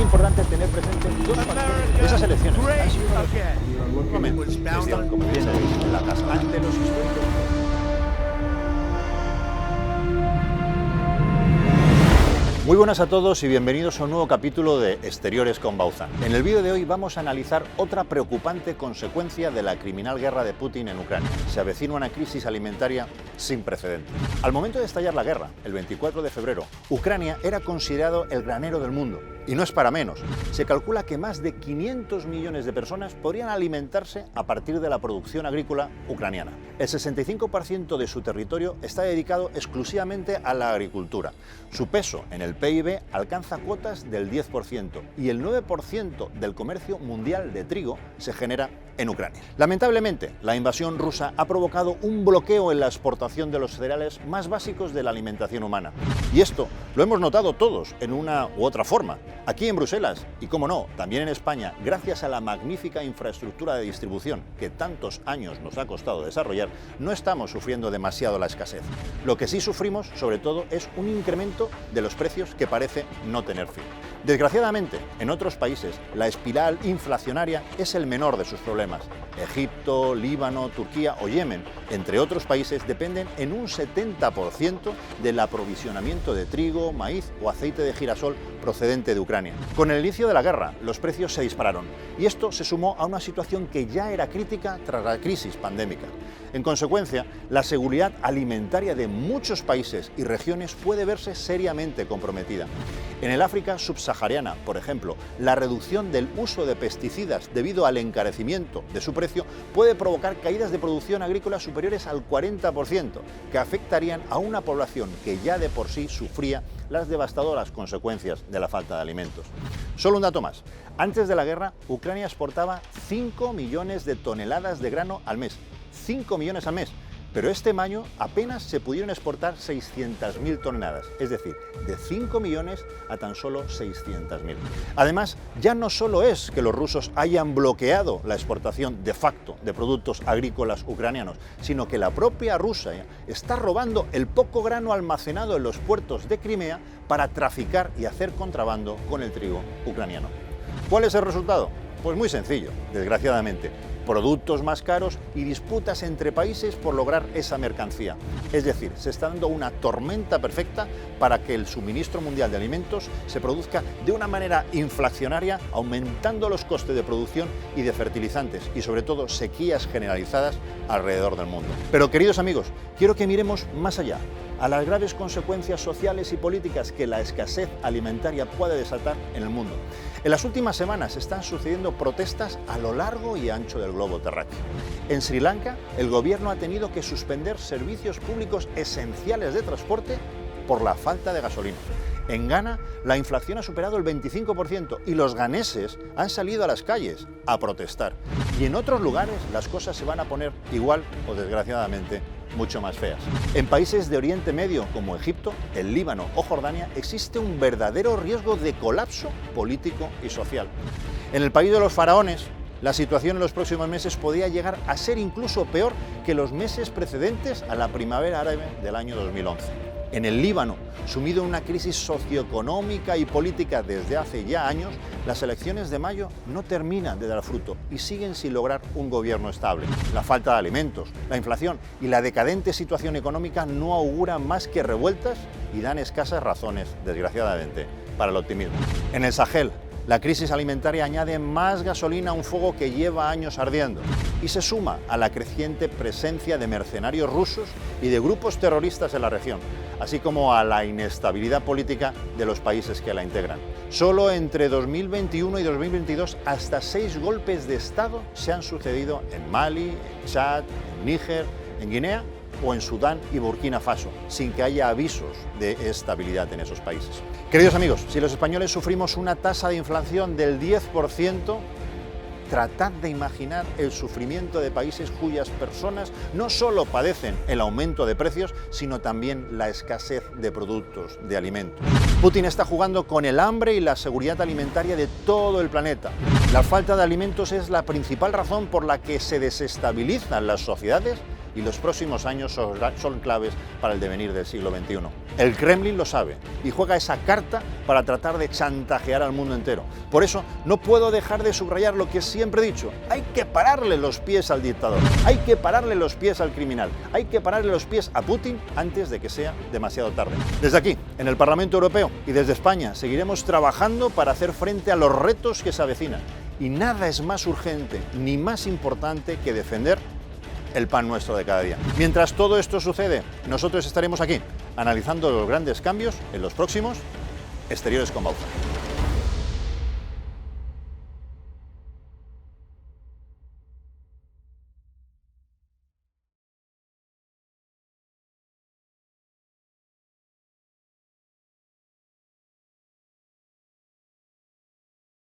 importante tener presente dos factores. Esas elecciones han sido un momento decisión, como bien en la casa, ante los históricos. Muy buenas a todos y bienvenidos a un nuevo capítulo de Exteriores con Bauzán. En el vídeo de hoy vamos a analizar otra preocupante consecuencia de la criminal guerra de Putin en Ucrania. Se avecina una crisis alimentaria sin precedentes. Al momento de estallar la guerra, el 24 de febrero, Ucrania era considerado el granero del mundo. Y no es para menos. Se calcula que más de 500 millones de personas podrían alimentarse a partir de la producción agrícola ucraniana. El 65% de su territorio está dedicado exclusivamente a la agricultura. Su peso en el PIB alcanza cuotas del 10% y el 9% del comercio mundial de trigo se genera en Ucrania. Lamentablemente, la invasión rusa ha provocado un bloqueo en la exportación de los cereales más básicos de la alimentación humana. Y esto lo hemos notado todos en una u otra forma. Aquí en Bruselas y, cómo no, también en España, gracias a la magnífica infraestructura de distribución que tantos años nos ha costado desarrollar, no estamos sufriendo demasiado la escasez. Lo que sí sufrimos, sobre todo, es un incremento de los precios que parece no tener fin. Desgraciadamente, en otros países, la espiral inflacionaria es el menor de sus problemas. Egipto, Líbano, Turquía o Yemen, entre otros países, dependen en un 70% del aprovisionamiento de trigo, maíz o aceite de girasol procedente de Ucrania. Con el inicio de la guerra, los precios se dispararon y esto se sumó a una situación que ya era crítica tras la crisis pandémica. En consecuencia, la seguridad alimentaria de muchos países y regiones puede verse seriamente comprometida. En el África subsahariana, por ejemplo, la reducción del uso de pesticidas debido al encarecimiento de su precio puede provocar caídas de producción agrícola superiores al 40%, que afectarían a una población que ya de por sí sufría las devastadoras consecuencias de la falta de alimentos. Solo un dato más. Antes de la guerra, Ucrania exportaba 5 millones de toneladas de grano al mes. 5 millones al mes. Pero este año apenas se pudieron exportar 600.000 toneladas, es decir, de 5 millones a tan solo 600.000. Además, ya no solo es que los rusos hayan bloqueado la exportación de facto de productos agrícolas ucranianos, sino que la propia Rusia está robando el poco grano almacenado en los puertos de Crimea para traficar y hacer contrabando con el trigo ucraniano. ¿Cuál es el resultado? Pues muy sencillo, desgraciadamente. Productos más caros y disputas entre países por lograr esa mercancía. Es decir, se está dando una tormenta perfecta para que el suministro mundial de alimentos se produzca de una manera inflacionaria, aumentando los costes de producción y de fertilizantes y sobre todo sequías generalizadas alrededor del mundo. Pero queridos amigos, quiero que miremos más allá, a las graves consecuencias sociales y políticas que la escasez alimentaria puede desatar en el mundo. En las últimas semanas están sucediendo protestas a lo largo y ancho del globo terráqueo. En Sri Lanka, el gobierno ha tenido que suspender servicios públicos esenciales de transporte por la falta de gasolina. En Ghana, la inflación ha superado el 25% y los ganeses han salido a las calles a protestar. Y en otros lugares las cosas se van a poner igual o desgraciadamente mucho más feas. En países de Oriente Medio como Egipto, el Líbano o Jordania existe un verdadero riesgo de colapso político y social. En el país de los faraones, la situación en los próximos meses podría llegar a ser incluso peor que los meses precedentes a la primavera árabe del año 2011. En el Líbano, sumido en una crisis socioeconómica y política desde hace ya años, las elecciones de mayo no terminan de dar fruto y siguen sin lograr un gobierno estable. La falta de alimentos, la inflación y la decadente situación económica no auguran más que revueltas y dan escasas razones, desgraciadamente, para el optimismo. En el Sahel, la crisis alimentaria añade más gasolina a un fuego que lleva años ardiendo y se suma a la creciente presencia de mercenarios rusos y de grupos terroristas en la región, así como a la inestabilidad política de los países que la integran. Solo entre 2021 y 2022 hasta 6 golpes de Estado se han sucedido en Mali, en Chad, en Níger, en Guinea o en Sudán y Burkina Faso, sin que haya avisos de estabilidad en esos países. Queridos amigos, si los españoles sufrimos una tasa de inflación del 10%, tratad de imaginar el sufrimiento de países cuyas personas no solo padecen el aumento de precios, sino también la escasez de productos, de alimentos. Putin está jugando con el hambre y la seguridad alimentaria de todo el planeta. La falta de alimentos es la principal razón por la que se desestabilizan las sociedades y los próximos años son claves para el devenir del siglo XXI. El Kremlin lo sabe y juega esa carta para tratar de chantajear al mundo entero. Por eso no puedo dejar de subrayar lo que siempre he dicho: hay que pararle los pies al dictador, hay que pararle los pies al criminal, hay que pararle los pies a Putin antes de que sea demasiado tarde. Desde aquí, en el Parlamento Europeo y desde España, seguiremos trabajando para hacer frente a los retos que se avecinan. Y nada es más urgente ni más importante que defender el pan nuestro de cada día. Mientras todo esto sucede, nosotros estaremos aquí analizando los grandes cambios en los próximos Exteriores con Bauza.